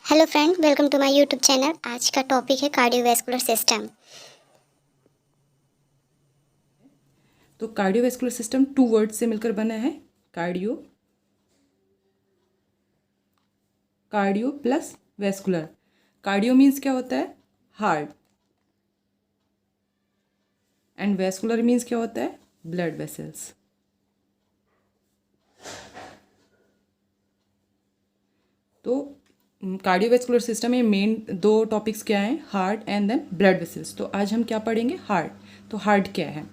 Hello friend, welcome to my YouTube channel. आज का topic है कार्डियोवैस्कुलर सिस्टम। तो कार्डियोवैस्कुलर सिस्टम टू वर्ड से मिलकर बना है। Cardio cardio plus vascular. Cardio means क्या होता है? हार्ट। एंड वैस्कुलर मीन्स क्या होता है? Blood vessels. तो कार्डियोवैस्कुलर सिस्टम में मेन दो टॉपिक्स क्या हैं? Heart and then blood vessels. तो आज हम क्या पढ़ेंगे? हार्ट। तो हार्ट क्या है?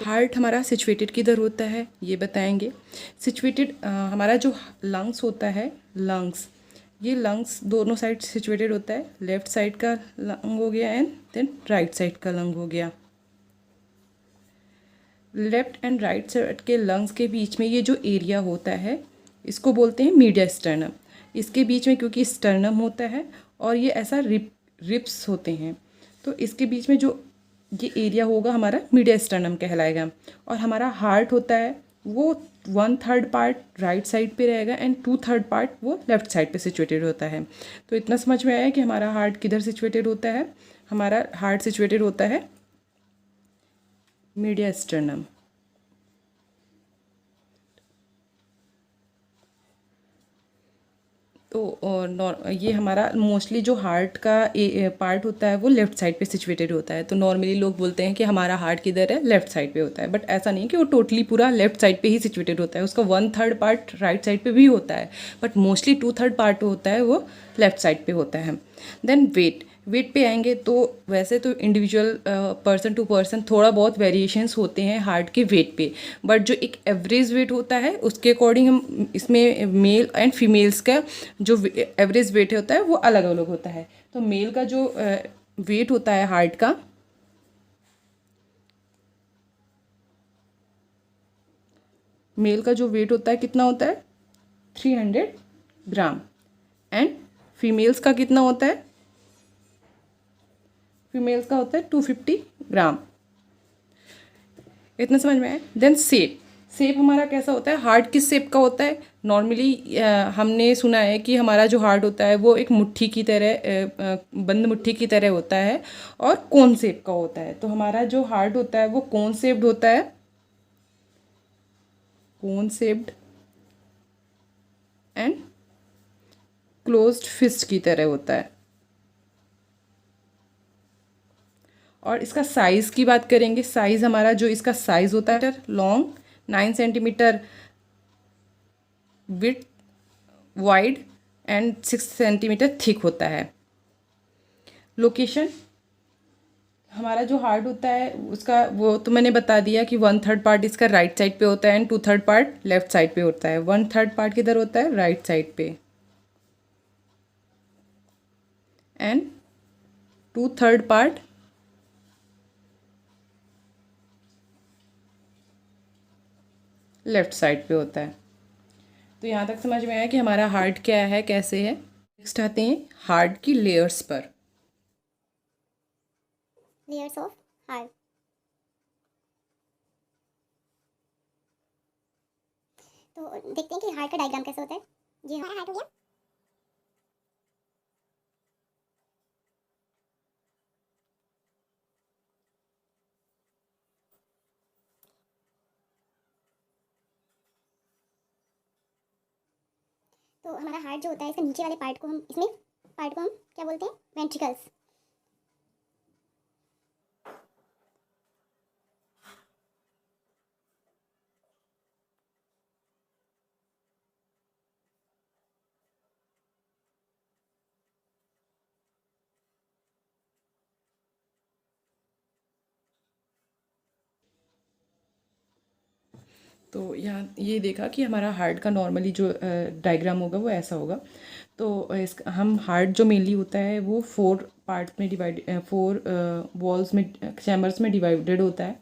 हार्ट हमारा सिचुएटेड किधर होता है ये बताएंगे। सिचुएटेड हमारा जो लंग्स होता है, लंग्स, ये लंग्स दोनों साइड सिचुएटेड होता है। लेफ्ट साइड का लंग हो गया एंड देन राइट साइड का लंग हो गया। लेफ्ट एंड राइट साइड के लंग्स के बीच में ये जो एरिया होता है इसको बोलते हैं मीडिया स्टर्नम। इसके बीच में क्योंकि स्टर्नम होता है और ये ऐसा रिप्स होते हैं, तो इसके बीच में जो ये एरिया होगा हमारा मीडिया स्टर्नम कहलाएगा। और हमारा हार्ट होता है वो 1/3 पार्ट राइट साइड पे रहेगा एंड 2/3 पार्ट वो लेफ्ट साइड पे सिचुएटेड होता है। तो इतना समझ में आया कि हमारा हार्ट किधर सिचुएटेड होता है। हमारा हार्ट सिचुएटेड होता है मीडिया स्टर्नम। तो ये हमारा मोस्टली जो हार्ट का पार्ट होता है वो लेफ्ट साइड पे सिचुएटेड होता है। तो नॉर्मली लोग बोलते हैं कि हमारा हार्ट किधर है? लेफ्ट साइड पे होता है। बट ऐसा नहीं है कि वो टोटली पूरा लेफ्ट साइड पे ही सिचुएटेड होता है। उसका 1/3 पार्ट राइट साइड पे भी होता है, बट मोस्टली 2/3 पार्ट होता है वो लेफ्ट साइड पे होता है। देन वेट पे आएंगे तो वैसे तो इंडिविजुअल पर्सन टू पर्सन थोड़ा बहुत वेरिएशंस होते हैं हार्ट के वेट पे, बट जो एक एवरेज वेट होता है उसके अकॉर्डिंग हम इसमें मेल एंड फीमेल्स का जो एवरेज वेट होता है वो अलग अलग होता है। तो मेल का जो वेट होता है हार्ट का, मेल का जो वेट होता है कितना होता है? 300 ग्राम। एंड फीमेल्स का कितना होता है? फीमेल्स का होता है 250 ग्राम। इतना समझ में आया। देन शेप हमारा कैसा होता है? हार्ट किस शेप का होता है? नॉर्मली हमने सुना है कि हमारा जो हार्ट होता है वो एक मुट्ठी की तरह बंद मुट्ठी की तरह होता है और कोन शेप का होता है। तो हमारा जो हार्ट होता है वो कोन शेप्ड होता है, कोन शेप्ड एंड क्लोज्ड फिस्ट की तरह होता है। और इसका साइज़ की बात करेंगे। साइज़ हमारा जो इसका साइज़ होता है long, 9 centimetre with wide and 6 centimetre thick होता है। लोकेशन हमारा जो हार्ट होता है उसका वो तो मैंने बता दिया कि 1/3 पार्ट इसका राइट साइड पे होता है एंड 2/3 पार्ट लेफ्ट साइड पे होता है। 1/3 पार्ट किधर होता है? राइट साइड पे एंड 2/3 पार्ट लेफ्ट साइड पे होता है। तो यहाँ तक समझ में आया कि हमारा हार्ट क्या है, कैसे है। नेक्स्ट आते हैं हार्ट की लेयर्स पर। Layers of heart. तो देखते हैं कि हार्ट का डायग्राम कैसा होता है। ये हमारा हार्ट हो गया। तो हमारा हार्ट जो होता है इसका नीचे वाले पार्ट को हम क्या बोलते हैं? वेंट्रिकल्स। तो यहाँ ये देखा कि हमारा हार्ट का नॉर्मली जो डायग्राम होगा वो ऐसा होगा। तो हम हार्ट जो मेनली होता है वो 4 पार्ट में डिवाइड 4 वॉल्स में चैम्बर्स में डिवाइडेड होता है।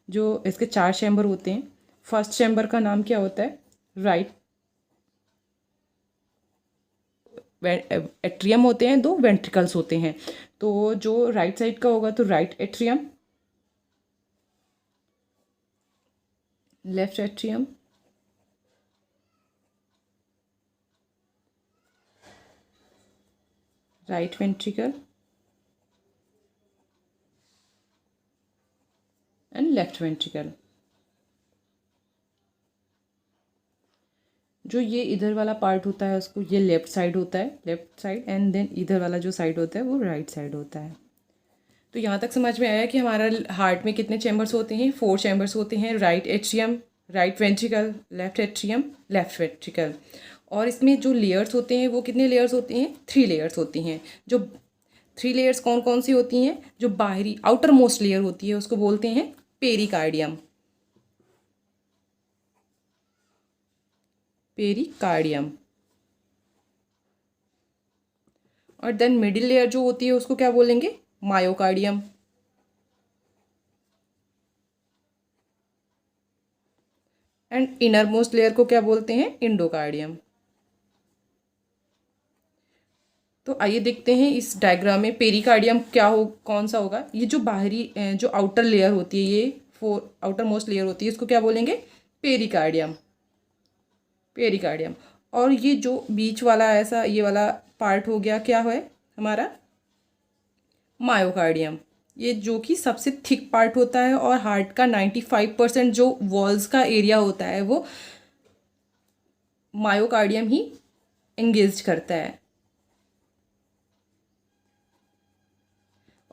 जो इसके 4 चैम्बर होते हैं। फर्स्ट चैम्बर का नाम क्या होता है? राइट एट्रियम होते हैं, 2 वेंट्रिकल्स होते हैं। तो जो राइट साइड का होगा तो right atrium, left atrium, right ventricle and left ventricle. जो ये इधर वाला पार्ट होता है उसको ये लेफ्ट साइड होता है, लेफ्ट साइड, एंड देन इधर वाला जो साइड होता है वो राइट साइड होता है। तो यहाँ तक समझ में आया कि हमारा हार्ट में कितने चैम्बर्स होते हैं? 4 चैम्बर्स होते हैं। Right atrium, right ventricle, left atrium, left ventricle. और इसमें जो लेयर्स होते हैं वो कितने लेयर्स होते हैं? 3 लेयर्स होती हैं। जो 3 लेयर्स कौन कौन सी होती हैं? जो बाहरी आउटर मोस्ट लेयर होती है उसको बोलते हैं पेरिकार्डियम, पेरिकार्डियम। और देन मिडिल लेयर जो होती है उसको क्या बोलेंगे? Myocardium. And inner most layer को क्या बोलते हैं? इंडोकार्डियम। तो आइए देखते हैं इस डायग्राम में पेरिकार्डियम क्या हो, कौन सा होगा। ये जो बाहरी जो आउटर लेयर होती है, ये 4 आउटर मोस्ट लेयर होती है, इसको क्या बोलेंगे? Pericardium, pericardium. और ये जो बीच वाला ऐसा ये वाला पार्ट हो गया, क्या है हमारा? मायोकार्डियम। ये जो कि सबसे थिक पार्ट होता है और हार्ट का 95% जो वॉल्स का एरिया होता है वो मायोकार्डियम ही एंगेज करता है।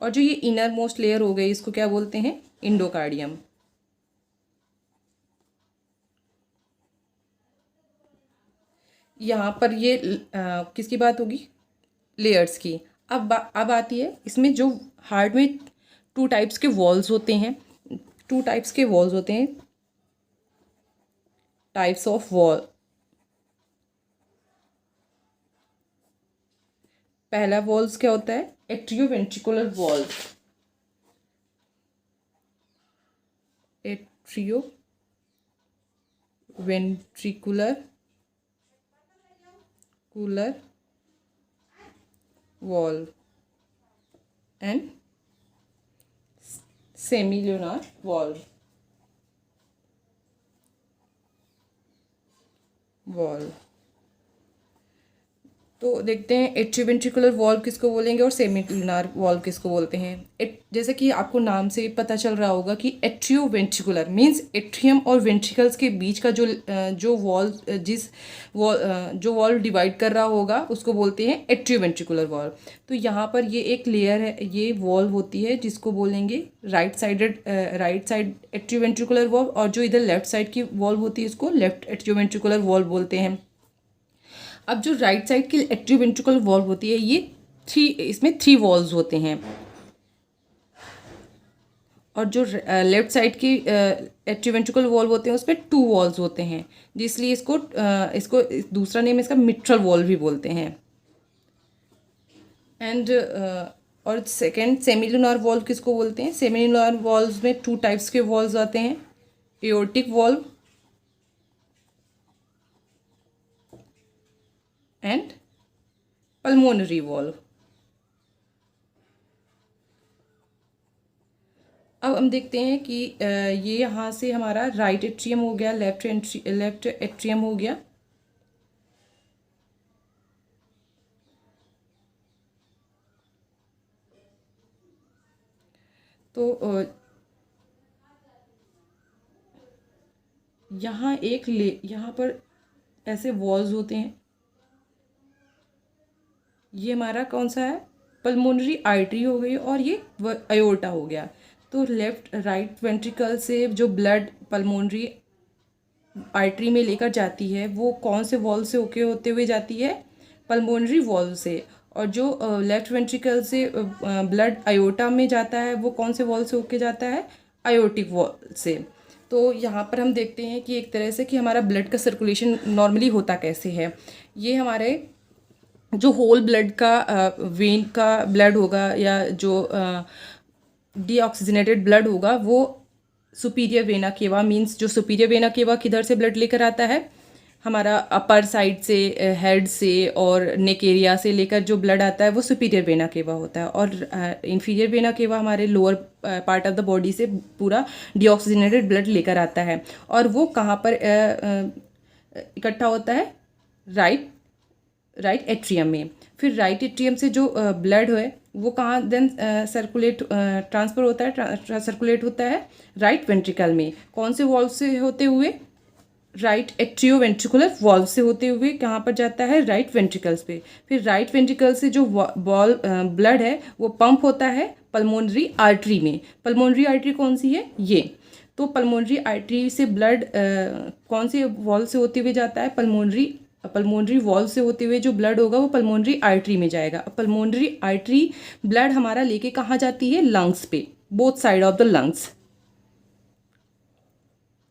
और जो ये इनर मोस्ट लेयर हो गई इसको क्या बोलते हैं? इंडोकार्डियम। यहाँ पर ये किसकी बात होगी? लेयर्स की। अब आती है इसमें जो हार्ट में 2 टाइप्स के वॉल्स होते हैं, 2 टाइप्स के वॉल्स होते हैं, टाइप्स ऑफ वॉल। पहला वॉल्स क्या होता है? Atrioventricular wall, atrioventricular wall and semilunar valve. तो देखते हैं एट्रियोवेंट्रिकुलर वॉल्व किसको बोलेंगे और सेमिल्यूनर वॉल्व किसको बोलते हैं। जैसे कि आपको नाम से पता चल रहा होगा कि एट्रियोवेंट्रिकुलर मींस एट्रियम और वेंट्रिकल्स के बीच का जो वॉल्व जो वॉल्व डिवाइड कर रहा होगा उसको बोलते हैं एट्रियोवेंट्रिकुलर वॉल्व। तो यहाँ पर ये एक लेयर है, ये वॉल्व होती है जिसको बोलेंगे राइट साइड एट्रियोवेंट्रिकुलर वॉल्व, और जो इधर लेफ्ट साइड की वॉल्व होती है इसको लेफ्ट एट्रियोवेंट्रिकुलर वॉल्व बोलते हैं। अब जो राइट साइड की एट्रियोवेंट्रिकुलर वॉल्व होती है ये इसमें 3 वॉल्व्स होते हैं, और जो लेफ्ट साइड की एट्रियोवेंट्रिकुलर वॉल्व होते हैं उसमें 2 वॉल्व्स होते हैं, जिसलिए इसको दूसरा नेम इसका मिट्रल वॉल्व भी बोलते हैं। एंड और सेकेंड सेमिल्यूनर वॉल्व किसको बोलते हैं? सेमिल्यूनर वॉल्व्स में 2 टाइप्स के वॉल्व्स आते हैं, aortic valve and pulmonary valve. अब हम देखते हैं कि ये यहाँ से हमारा राइट एट्रियम हो गया, लेफ्ट एट्रियम हो गया। तो यहाँ पर ऐसे वॉल्स होते हैं। ये हमारा कौन सा है? पल्मोनरी आर्टरी हो गई, और ये अयोर्टा हो गया। तो लेफ्ट राइट वेंट्रिकल से जो ब्लड पल्मोनरी आर्टरी में लेकर जाती है वो कौन से वॉल्व से होते हुए जाती है? पल्मोनरी वॉल्व से। और जो लेफ्ट वेंट्रिकल से ब्लड अयोर्टा में जाता है वो कौन से वॉल्व से होके जाता है? अयोर्टिक वॉल्व से। तो यहाँ पर हम देखते हैं कि एक तरह से कि हमारा ब्लड का सर्कुलेशन नॉर्मली होता कैसे है। ये हमारे जो होल ब्लड का वेन का ब्लड होगा या जो डीऑक्सीजनेटेड ब्लड होगा वो सुपीरियर वेना केवा मींस जो सुपीरियर वेना केवा किधर से ब्लड लेकर आता है? हमारा अपर साइड से, हेड से और नेक एरिया से लेकर जो ब्लड आता है वो सुपीरियर वेना केवा होता है, और इन्फीरियर वेना केवा हमारे lower part of the body से पूरा डीऑक्सीजनेटेड ब्लड लेकर आता है। और वो कहाँ पर इकट्ठा होता है? राइट राइट एट्रियम में। फिर राइट एट्रियम से जो ब्लड है वो कहाँ देन सर्कुलेट ट्रांसफ़र होता है, सर्कुलेट होता है राइट वेंट्रिकल में। कौन से वॉल्व से होते हुए? राइट एट्रियो वेंट्रिकुलर वॉल्व से होते हुए कहाँ पर जाता है? राइट वेंट्रिकल्स पे। फिर राइट वेंट्रिकल से जो ब्लड है वो पंप होता है पल्मोनरी आर्टरी में। पल्मोनरी आर्टरी कौन सी है? ये। तो पल्मोनरी आर्टरी से ब्लड कौन से वॉल्व से होते हुए जाता है? पल्मोनरी वॉल्व से होते हुए जो ब्लड होगा वो पल्मोनरी आर्टरी में जाएगा। पल्मोनरी आर्टरी ब्लड हमारा लेके कहाँ जाती है? लंग्स पे, both side of the lungs,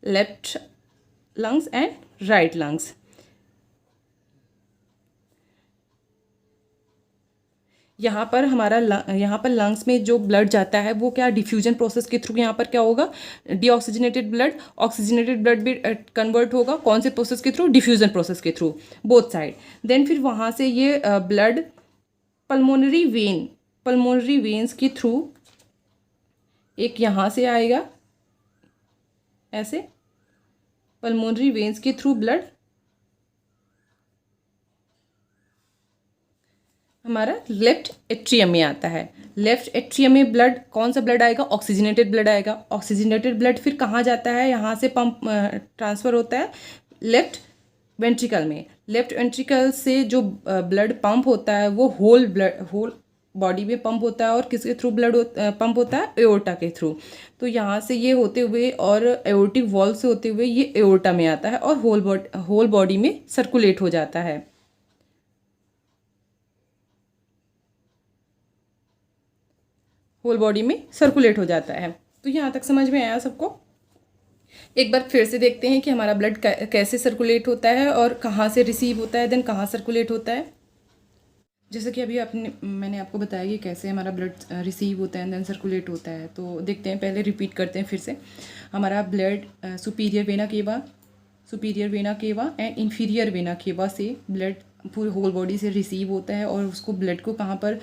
left lungs and right lungs. यहाँ पर लंग्स में जो ब्लड जाता है वो क्या डिफ्यूजन प्रोसेस के थ्रू यहाँ पर क्या होगा? डीऑक्सीजनेटेड ब्लड ऑक्सीजनेटेड ब्लड भी कन्वर्ट होगा। कौन से प्रोसेस के थ्रू? डिफ्यूजन प्रोसेस के थ्रू, बोथ साइड। देन फिर वहाँ से ये ब्लड पल्मोनरी वेन्स के थ्रू एक यहाँ से आएगा, ऐसे पल्मोनरी वेन्स के थ्रू ब्लड हमारा लेफ्ट एट्रियम में आता है। लेफ्ट एट्रियम में ब्लड, कौन सा ब्लड आएगा? ऑक्सीजनेटेड ब्लड आएगा। ऑक्सीजनेटेड ब्लड फिर कहाँ जाता है? यहाँ से पंप ट्रांसफ़र होता है लेफ्ट वेंट्रिकल में। लेफ्ट वेंट्रिकल से जो ब्लड पंप होता है वो होल बॉडी में पंप होता है। और किसके थ्रू ब्लड पंप होता है? एओर्टा के थ्रू। तो यहाँ से ये होते हुए और एओर्टिक वॉल्व से होते हुए ये एओर्टा में आता है और होल बॉडी में सर्कुलेट हो जाता है। होल बॉडी में सर्कुलेट हो जाता है। तो यहाँ तक समझ में आया सबको? एक बार फिर से देखते हैं कि हमारा ब्लड कैसे सर्कुलेट होता है और कहाँ से रिसीव होता है, देन कहाँ सर्कुलेट होता है। जैसे कि अभी मैंने आपको बताया कि कैसे हमारा ब्लड रिसीव होता है देन सर्कुलेट होता है। तो देखते हैं, पहले रिपीट करते हैं फिर से। हमारा blood superior vena cava and inferior vena cava से ब्लड पूरे होल बॉडी से रिसीव होता है। और उसको ब्लड को कहाँ पर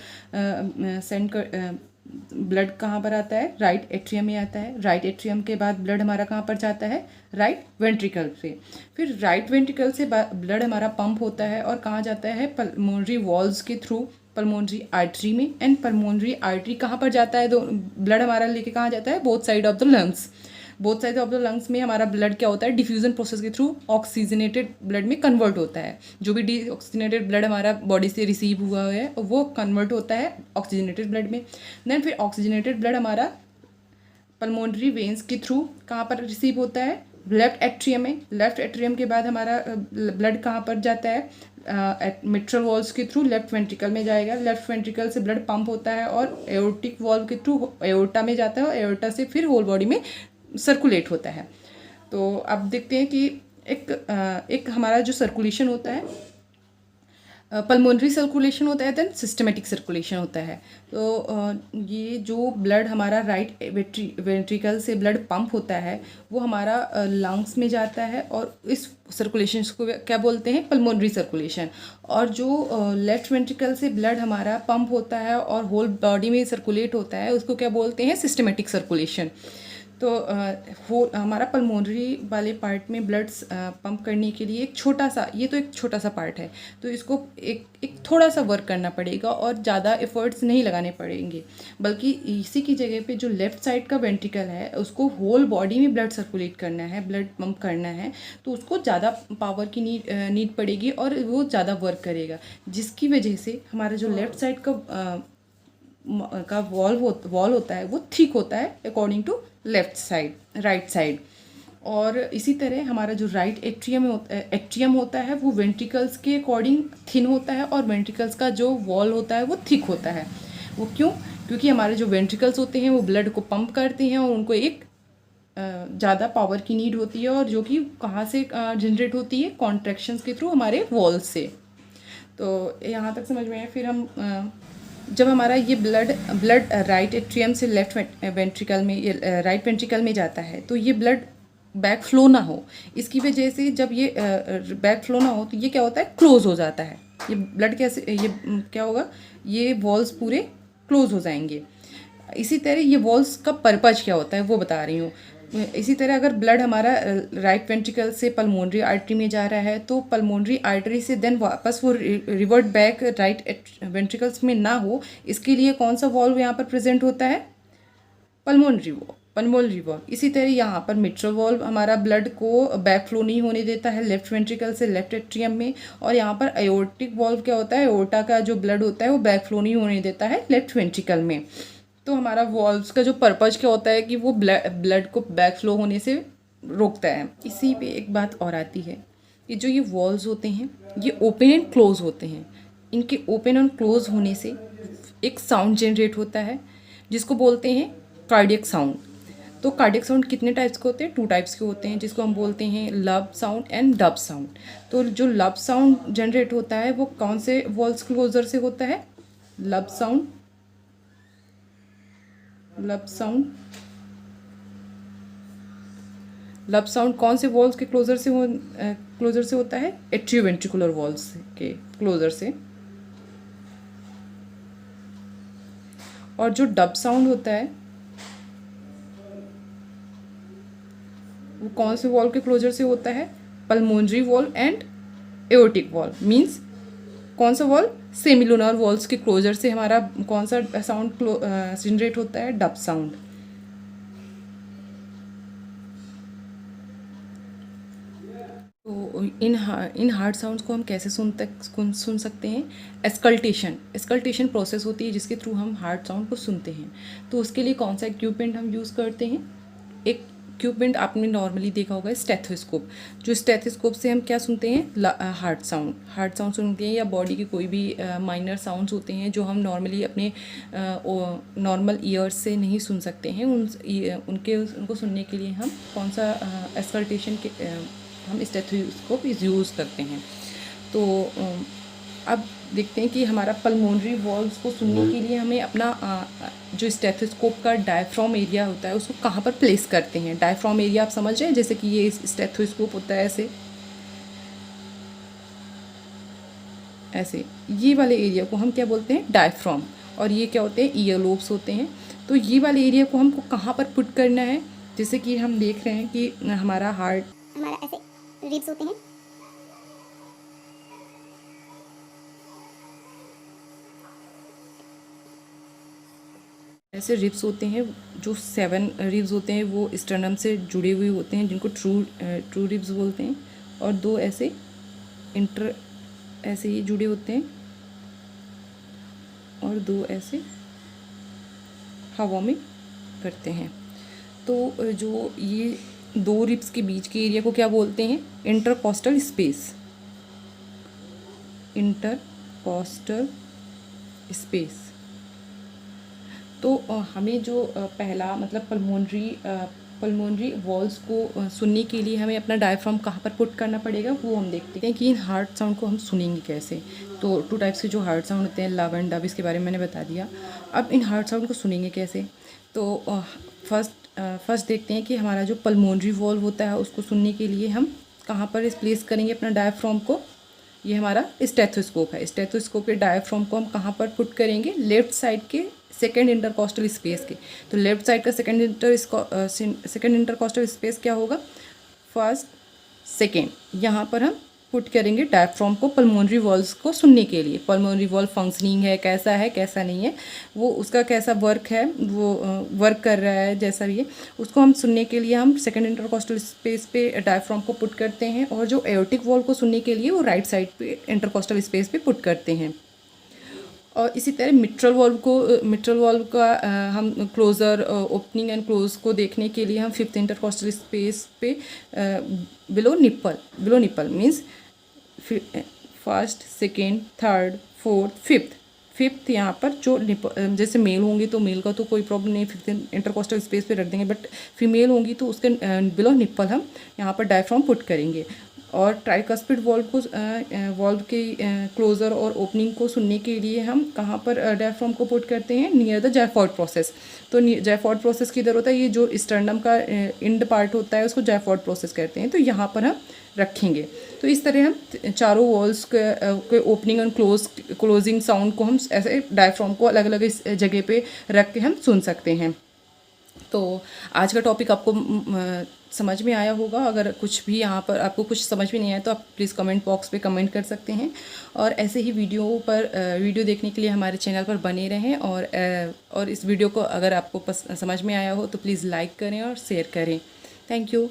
ब्लड कहाँ पर आता है? राइट एट्रियम में आता है। राइट एट्रियम के बाद ब्लड हमारा कहाँ पर जाता है? राइट वेंट्रिकल से। फिर राइट वेंट्रिकल से ब्लड हमारा पंप होता है और कहाँ जाता है? पल्मोनरी वॉल्व्स के थ्रू पल्मोनरी आर्टरी में। एंड पल्मोनरी आर्टरी कहाँ पर जाता है? ब्लड हमारा लेके कहाँ जाता है? Both side of the lungs. Both side of the lungs में हमारा ब्लड क्या होता है? डिफ्यूजन प्रोसेस के थ्रू ऑक्सीजनेटेड ब्लड में कन्वर्ट होता है। जो भी डीऑक्सीजनेटेड ब्लड हमारा बॉडी से रिसीव हुआ है वो कन्वर्ट होता है ऑक्सीजनेटेड ब्लड में। देन फिर ऑक्सीजनेटेड ब्लड हमारा पल्मोनरी वेन्स के थ्रू कहाँ पर रिसीव होता है? लेफ्ट एट्रियम में। लेफ्ट एट्रियम के बाद हमारा ब्लड कहाँ पर जाता है? मिट्रल वॉल्व्स के थ्रू लेफ्ट वेंट्रिकल में जाएगा। लेफ्ट वेंट्रिकल से ब्लड पंप होता है और एओर्टिक वॉल्व के थ्रू एओर्टा में जाता है और एओर्टा से फिर होल बॉडी में सर्कुलेट होता है। तो अब देखते हैं कि एक हमारा जो सर्कुलेशन होता है, पल्मोनरी सर्कुलेशन होता है, देन सिस्टमेटिक सर्कुलेशन होता है। तो ये जो ब्लड हमारा राइट वेंट्रिकल से ब्लड पंप होता है वो हमारा लंग्स में जाता है और इस सर्कुलेशन को क्या बोलते हैं? Pulmonary circulation. और जो लेफ्ट वेंट्रिकल से ब्लड हमारा पंप होता है और होल बॉडी में सर्कुलेट होता है उसको क्या बोलते हैं? Systematic circulation. तो हमारा पल्मोनरी वाले पार्ट में ब्लड पंप करने के लिए एक छोटा सा पार्ट है। तो इसको एक थोड़ा सा वर्क करना पड़ेगा और ज़्यादा एफर्ट्स नहीं लगाने पड़ेंगे, बल्कि इसी की जगह पे जो लेफ़्ट साइड का वेंट्रिकल है उसको होल बॉडी में ब्लड सर्कुलेट करना है, ब्लड पंप करना है। तो उसको ज़्यादा पावर की नीड पड़ेगी और वो ज़्यादा वर्क करेगा, जिसकी वजह से हमारा जो लेफ़्ट साइड का वॉल होता है वो थिक होता है अकॉर्डिंग टू राइट साइड। और इसी तरह हमारा जो राइट एट्रियम होता है वो वेंट्रिकल्स के अकॉर्डिंग थिन होता है और वेंट्रिकल्स का जो वॉल होता है वो थिक होता है। वो क्यों? क्योंकि हमारे जो वेंट्रिकल्स होते हैं वो ब्लड को पंप करते हैं और उनको एक ज़्यादा पावर की नीड होती है, और जो कि कहाँ से जनरेट होती है? कॉन्ट्रैक्शंस के थ्रू हमारे वॉल्स से। तो यहाँ तक समझ में आया। फिर हम जब हमारा ये ब्लड राइट एट्रियम से लेफ्ट वेंट्रिकल में, राइट वेंट्रिकल में जाता है, तो ये ब्लड बैक फ्लो ना हो, इसकी वजह से जब ये बैक फ्लो ना हो तो ये क्या होता है? क्लोज हो जाता है। ये ब्लड कैसे, ये क्या होगा? ये वॉल्स पूरे क्लोज हो जाएंगे। इसी तरह ये वॉल्स का पर्पज क्या होता है वो बता रही हूँ। इसी तरह अगर ब्लड हमारा राइट वेंट्रिकल से पल्मोनरी आर्टरी में जा रहा है तो पल्मोनरी आर्टरी से देन वापस वो रिवर्ट बैक राइट वेंट्रिकल्स में ना हो, इसके लिए कौन सा वॉल्व यहाँ पर प्रेजेंट होता है? Pulmonary valve. इसी तरह यहाँ पर मिट्रल वॉल्व हमारा ब्लड को बैक फ्लो नहीं होने देता है लेफ्ट वेंट्रिकल से लेफ्ट एट्रियम में, और यहाँ पर एओर्टिक वॉल्व क्या होता है? एओर्टा का जो ब्लड होता है वो बैक फ्लो नहीं होने देता है लेफ्ट वेंट्रिकल में। तो हमारा वॉल्व्स का जो पर्पज क्या होता है कि वो ब्लड को बैक फ्लो होने से रोकता है। इसी पे एक बात और आती है कि जो ये वॉल्व्स होते हैं ये ओपन एंड क्लोज होते हैं। इनके ओपन एंड क्लोज होने से एक साउंड जनरेट होता है जिसको बोलते हैं कार्डियक साउंड। तो कार्डियक साउंड कितने टाइप्स के होते हैं? 2 टाइप्स के होते हैं, जिसको हम बोलते हैं लब साउंड एंड डब साउंड। तो जो लब साउंड जनरेट होता है वो कौन से वॉल्व्स क्लोजर से होता है? लब साउंड कौन से वॉल्व्स के क्लोजर से होता है? एट्रियोवेंट्रिकुलर वॉल्व्स के क्लोजर से। और जो डब साउंड होता है वो कौन से वॉल्व के क्लोजर से होता है? Pulmonary valve and aortic valve. Means कौन सा वॉल्व? सेमिलुनर वॉल्व्स के क्लोजर से हमारा कौन सा साउंड जनरेट होता है? Dub sound. तो इन हार्ड साउंड्स को हम कैसे सुन सकते हैं? एस्कल्टेशन प्रोसेस होती है जिसके थ्रू हम हार्ड साउंड को सुनते हैं। तो उसके लिए कौन सा इक्विपमेंट हम यूज़ करते हैं? एक इक्विपमेंट आपने नॉर्मली देखा होगा, स्टेथोस्कोप। जो स्टेथोस्कोप से हम क्या सुनते हैं? हार्ड साउंड सुनते हैं, या बॉडी के कोई भी माइनर साउंड्स होते हैं जो हम नॉर्मली अपने नॉर्मल ईयर्स से नहीं सुन सकते हैं। उनको सुनने के लिए हम कौन सा एस्कल्टेशन के हम स्टेथोस्कोप यूज़ करते हैं। तो अब देखते हैं कि हमारा पल्मोनरी वॉल्व्स को सुनने के लिए हमें अपना जो स्टेथोस्कोप का डायफ्राम एरिया होता है उसको कहाँ पर प्लेस करते हैं। डायफ्राम एरिया आप समझ रहे हैं, जैसे कि ये स्टेथोस्कोप होता है ऐसे ये वाले एरिया को हम क्या बोलते हैं? डायफ्राम। और ये क्या होते हैं? ईयर लोब्स होते हैं। तो ये वाले एरिया को हमको कहाँ पर पुट करना है? जैसे कि हम देख रहे हैं कि हमारा ऐसे रिब्स होते हैं, ऐसे रिब्स होते हैं। जो 7 रिब्स होते हैं वो स्टर्नम से जुड़े हुए होते हैं, जिनको ट्रू रिब्स बोलते हैं। और 2 ऐसे ऐसे ही जुड़े होते हैं, और 2 ऐसे हवा में करते हैं। तो जो ये 2 रिब्स के बीच के एरिया को क्या बोलते हैं? Intercostal space. तो हमें जो पहला मतलब पल्मोनरी वॉल्व्स को सुनने के लिए हमें अपना डायफ्राम कहाँ पर पुट करना पड़ेगा वो हम देखते हैं कि इन हार्ड साउंड को हम सुनेंगे कैसे। तो 2 टाइप्स के जो हार्ड साउंड होते हैं, लब एंड डब, इसके बारे में मैंने बता दिया। अब इन हार्ड साउंड को सुनेंगे कैसे? तो फर्स्ट देखते हैं कि हमारा जो पल्मोनरी वॉल्व होता है उसको सुनने के लिए हम कहाँ पर प्लेस करेंगे अपना डायफ्राम को। ये हमारा स्टेथोस्कोप है। स्टेथोस्कोप के डायफ्राम को हम कहाँ पर पुट करेंगे? लेफ्ट साइड के सेकेंड इंटरकॉस्टल स्पेस के। तो लेफ्ट साइड का सेकेंड इंटरकॉस्टल स्पेस क्या होगा? First second. यहाँ पर हम पुट करेंगे डायफ्राम को पल्मोनरी वॉल्व्स को सुनने के लिए। पल्मोनरी वॉल्व फंक्शनिंग है कैसा नहीं है, वो उसका कैसा वर्क है, वो वर्क कर रहा है जैसा भी है, उसको हम सुनने के लिए हम सेकंड इंटरकॉस्टल स्पेस पे डायफ्राम को पुट करते हैं। और जो एओर्टिक वॉल्व को सुनने के लिए वो राइट साइड पे इंटरकॉस्टल स्पेस पे पुट करते हैं। और इसी तरह मिट्रल वॉल्व का हम क्लोज़र ओपनिंग एंड क्लोज को देखने के लिए हम 5th इंटरकॉस्टल स्पेस पे below nipple means first, second, third, fourth, fifth यहाँ पर जो जैसे मेल होंगी तो मेल का तो कोई प्रॉब्लम नहीं, 5th इंटरकॉस्टल स्पेस पे रख देंगे। बट फीमेल होंगी तो उसके बिलो निप्पल हम यहाँ पर डायफ्राम पुट करेंगे। और ट्राइकस्पिड वॉल्व के क्लोज़र और ओपनिंग को सुनने के लिए हम कहाँ पर डायफ्राम को पुट करते हैं? Near the Jafford process. तो जैफॉर्ड प्रोसेस किधर होता है? ये जो स्टर्नम का इंड पार्ट होता है उसको जैफॉर्ड प्रोसेस कहते हैं। तो यहाँ पर हम रखेंगे। तो इस तरह हम चारों वॉल्व्स के ओपनिंग एंड क्लोजिंग साउंड को हम ऐसे डायफ्राम को अलग अलग इस जगह पे रख के हम सुन सकते हैं। तो आज का टॉपिक आपको समझ में आया होगा। अगर कुछ भी यहाँ पर आपको कुछ समझ में नहीं आया तो आप प्लीज़ कमेंट बॉक्स पे कमेंट कर सकते हैं। और ऐसे ही वीडियो देखने के लिए हमारे चैनल पर बने रहें। और इस वीडियो को अगर आपको समझ में आया हो तो प्लीज़ लाइक करें और शेयर करें। Thank you.